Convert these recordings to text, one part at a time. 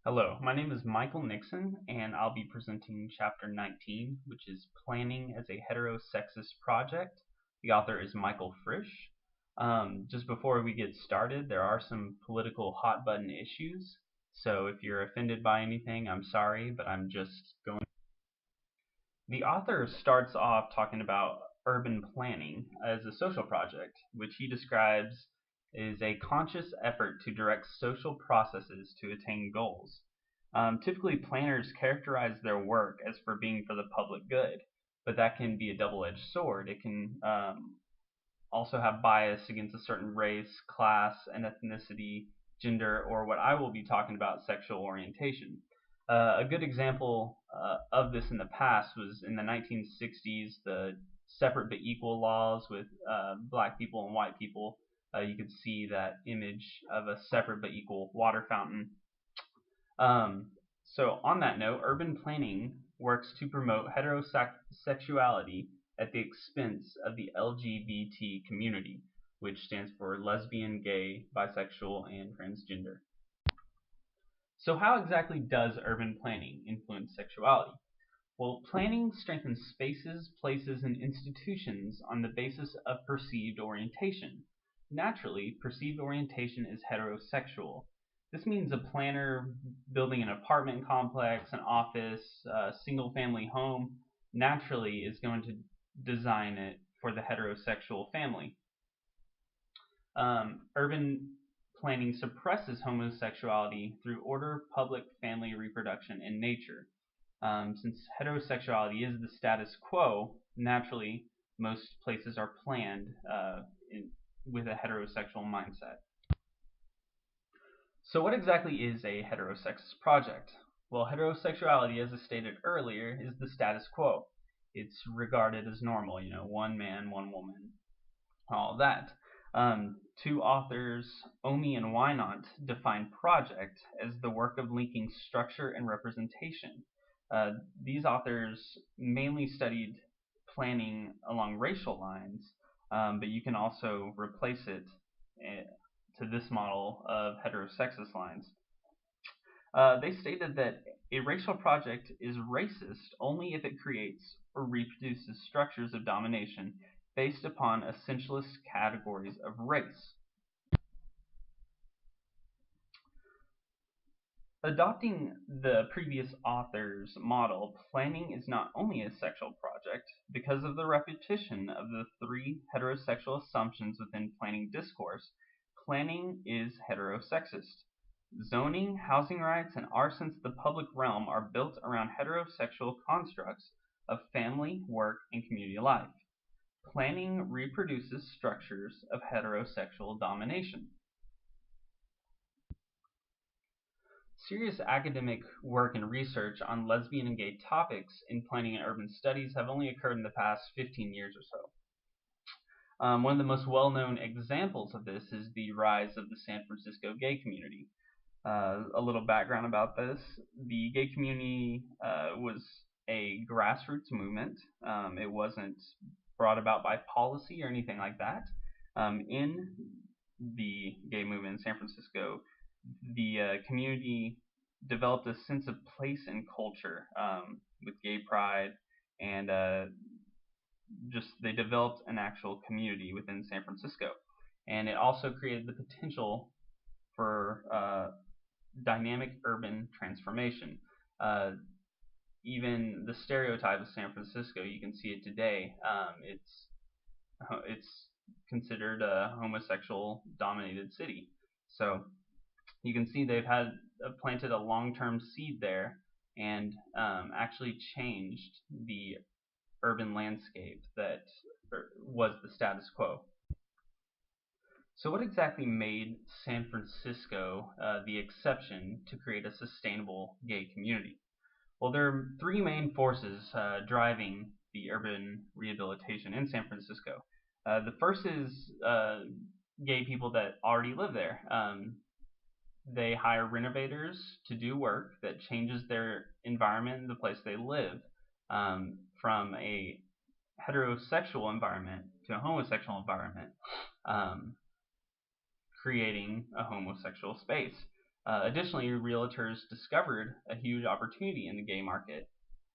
Hello, my name is Michael Nixon, and I'll be presenting Chapter 19, which is Planning as a Heterosexist Project. The author is Michael Frisch. Just before we get started, there are some political hot button issues, so if you're offended by anything, I'm sorry, but I'm just going. The author starts off talking about urban planning as a social project, which he describes is a conscious effort to direct social processes to attain goals. Typically, planners characterize their work as for being for the public good, but that can be a double-edged sword. It can also have bias against a certain race, class, and ethnicity, gender, or what I will be talking about, sexual orientation. A good example of this in the past was in the 1960s, the separate but equal laws with black people and white people. You could see that image of a separate but equal water fountain. Um, so, on that note, urban planning works to promote heterosexuality at the expense of the LGBT community, which stands for lesbian, gay, bisexual, and transgender. So, how exactly does urban planning influence sexuality? Well, planning strengthens spaces, places, and institutions on the basis of perceived orientation. Naturally, perceived orientation is heterosexual. This means a planner building an apartment complex, an office, a single family home, naturally is going to design it for the heterosexual family. Urban planning suppresses homosexuality through order, public, family, reproduction, and nature. Since heterosexuality is the status quo, naturally, most places are planned with a heterosexual mindset. So, what exactly is a heterosexist project? Well, heterosexuality, as I stated earlier, is the status quo. It's regarded as normal, one man, one woman, all that. Two authors, Omi and Wynant, define project as the work of linking structure and representation. These authors mainly studied planning along racial lines, but you can also replace it to this model of heterosexist lines. They stated that a racial project is racist only if it creates or reproduces structures of domination based upon essentialist categories of race. Adopting the previous author's model, planning is not only a sexual project because of the repetition of the three heterosexual assumptions within planning discourse. Planning is heterosexist. Zoning, housing rights, and our sense of the public realm are built around heterosexual constructs of family, work, and community life. Planning reproduces structures of heterosexual domination. Serious academic work and research on lesbian and gay topics in planning and urban studies have only occurred in the past 15 years or so. One of the most well-known examples of this is the rise of the San Francisco gay community. A little background about this. The gay community was a grassroots movement. It wasn't brought about by policy or anything like that. In the gay movement in San Francisco, the community developed a sense of place and culture with gay pride, and just they developed an actual community within San Francisco. And it also created the potential for dynamic urban transformation. Uh, Even the stereotype of San Francisco, you can see it today. It's considered a homosexual dominated city. So you can see they've had planted a long-term seed there and actually changed the urban landscape that was the status quo. So, what exactly made San Francisco the exception to create a sustainable gay community? Well, there are three main forces driving the urban rehabilitation in San Francisco. The first is gay people that already live there. They hire renovators to do work that changes their environment and the place they live from a heterosexual environment to a homosexual environment, um, creating a homosexual space. Additionally, realtors discovered a huge opportunity in the gay market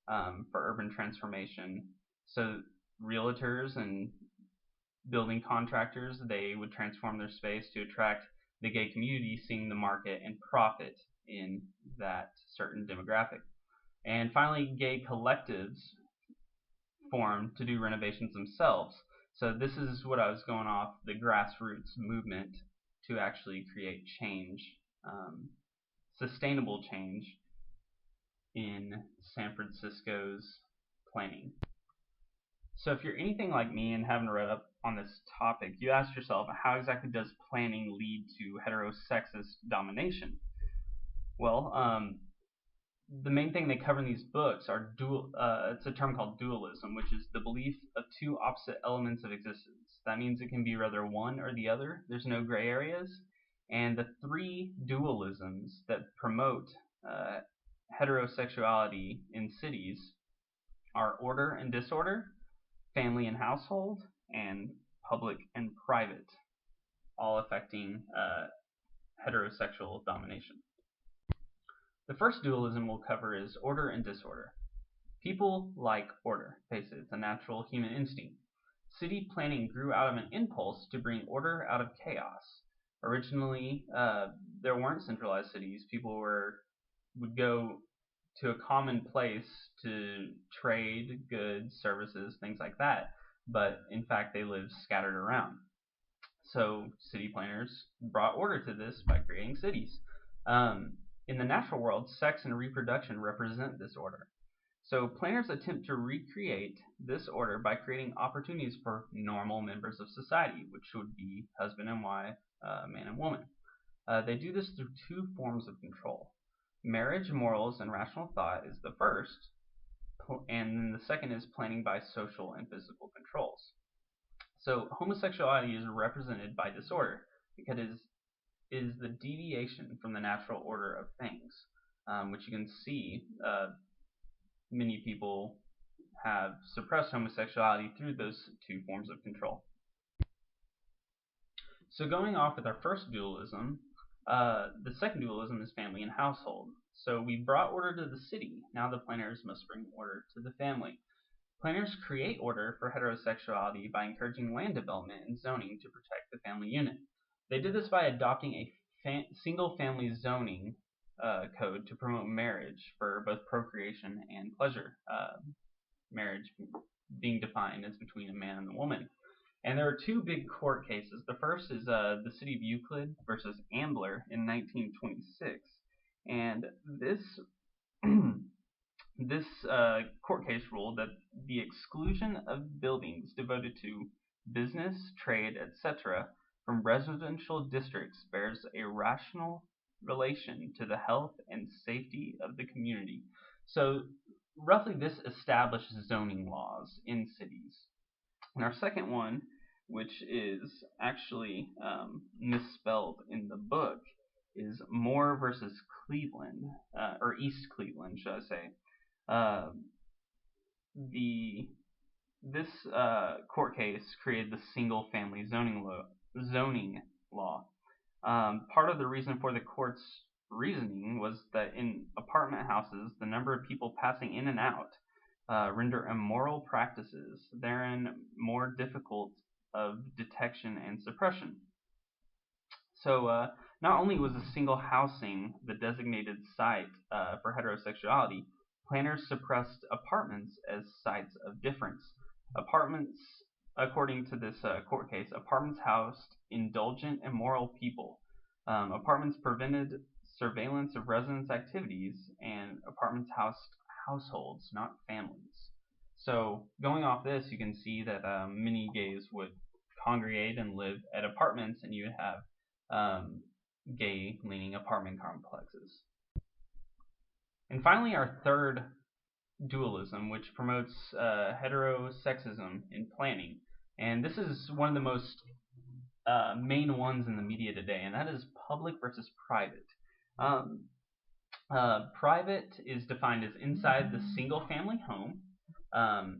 for urban transformation. So realtors and building contractors, they would transform their space to attract the gay community, seeing the market and profit in that certain demographic. And finally, gay collectives formed to do renovations themselves. So this is what I was going off, the grassroots movement to actually create change, um, sustainable change in San Francisco's planning. So if you're anything like me and haven't read up on this topic, you ask yourself, how exactly does planning lead to heterosexist domination? Well, the main thing they cover in these books are it's a term called dualism, which is the belief of two opposite elements of existence. That means it can be rather one or the other. There's no gray areas. And the three dualisms that promote uh, heterosexuality in cities are order and disorder, family and household, and public and private, all affecting heterosexual domination. The first dualism we'll cover is order and disorder. People like order. Face it, it's a natural human instinct. City planning grew out of an impulse to bring order out of chaos. Originally, there weren't centralized cities. People would go to a common place to trade goods, services, things like that. But in fact, they lived scattered around. So city planners brought order to this by creating cities. In the natural world, sex and reproduction represent this order. So planners attempt to recreate this order by creating opportunities for normal members of society, which would be husband and wife, man and woman. They do this through two forms of control. Marriage, morals, and rational thought is the first, and then the second is planning by social and physical controls. So homosexuality is represented by disorder because it is the deviation from the natural order of things, which you can see many people have suppressed homosexuality through those two forms of control. So going off with our first dualism, the second dualism is family and household. So we brought order to the city. Now the planners must bring order to the family. Planners create order for heterosexuality by encouraging land development and zoning to protect the family unit. They did this by adopting a single-family zoning code to promote marriage for both procreation and pleasure. Marriage being defined as between a man and a woman. And there are two big court cases. The first is the city of Euclid versus Ambler in 1926, and this this court case ruled that the exclusion of buildings devoted to business, trade, etc., from residential districts bears a rational relation to the health and safety of the community. So, roughly, this establishes zoning laws in cities. And our second one, which is actually misspelled in the book, is Moore versus Cleveland, or East Cleveland, should I say. Uh, the this court case created the single-family zoning law. Part of the reason for the court's reasoning was that in apartment houses, the number of people passing in and out render immoral practices therein more difficult of detection and suppression. So not only was a single housing the designated site for heterosexuality, planners suppressed apartments as sites of difference. Apartments, according to this court case, apartments housed indulgent, immoral people. Apartments prevented surveillance of residents' activities, and apartments housed households, not families. So going off this, you can see that many gays would congregate and live at apartments, and you would have gay-leaning apartment complexes. And finally, our third dualism, which promotes heterosexism in planning. And this is one of the most main ones in the media today, and that is public versus private. Private is defined as inside the single-family home.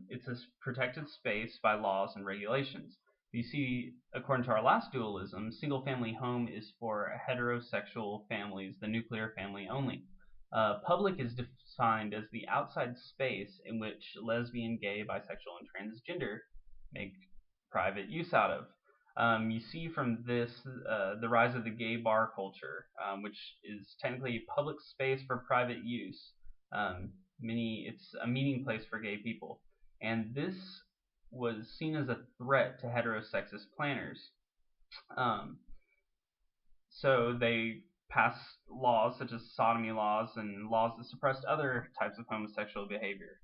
It's a protected space by laws and regulations. You see, according to our last dualism, single-family home is for heterosexual families, the nuclear family only. Public is defined as the outside space in which lesbian, gay, bisexual, and transgender make private use out of. You see from this the rise of the gay bar culture, which is technically a public space for private use. It's a meeting place for gay people, and this was seen as a threat to heterosexist planners. Um, so they passed laws such as sodomy laws and laws that suppressed other types of homosexual behavior,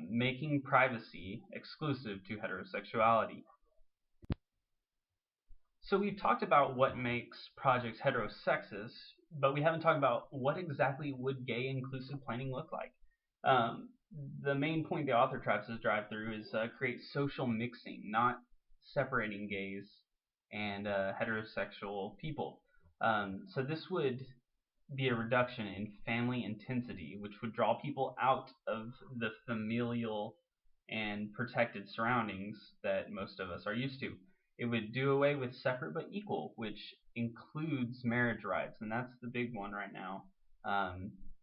making privacy exclusive to heterosexuality. So we've talked about what makes projects heterosexist, but we haven't talked about what exactly would gay inclusive planning look like. Um, the main point the author tries to drive through is create social mixing, not separating gays and heterosexual people. So this would be a reduction in family intensity, which would draw people out of the familial and protected surroundings that most of us are used to. It would do away with separate but equal, which includes marriage rights, and that's the big one right now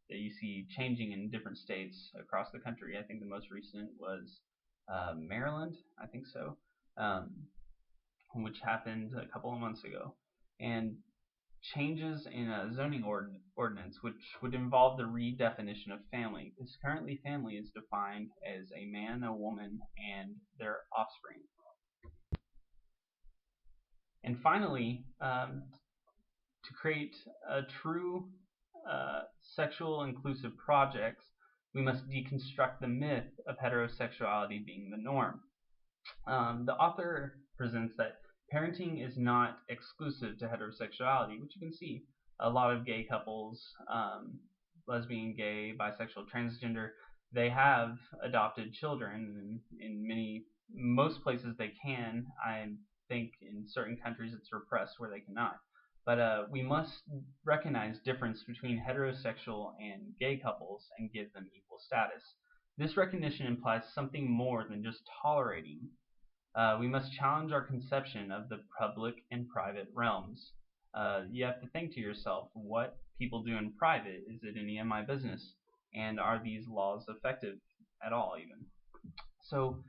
that you see changing in different states across the country. I think the most recent was Maryland, I think so, which happened a couple of months ago. And changes in a zoning ordinance, which would involve the redefinition of family, because currently family is defined as a man, a woman, and their offspring. And finally, to create a true sexual inclusive projects, we must deconstruct the myth of heterosexuality being the norm. The author presents that parenting is not exclusive to heterosexuality, which you can see. A lot of gay couples, lesbian, gay, bisexual, transgender, they have adopted children most places they can. I think in certain countries it's repressed where they cannot. But we must recognize difference between heterosexual and gay couples and give them equal status. This recognition implies something more than just tolerating. We must challenge our conception of the public and private realms. You have to think to yourself, what people do in private, is it any of my business? And are these laws effective at all, even? So,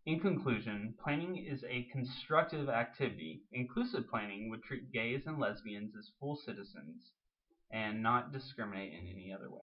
in conclusion, planning is a constructive activity. Inclusive planning would treat gays and lesbians as full citizens and not discriminate in any other way.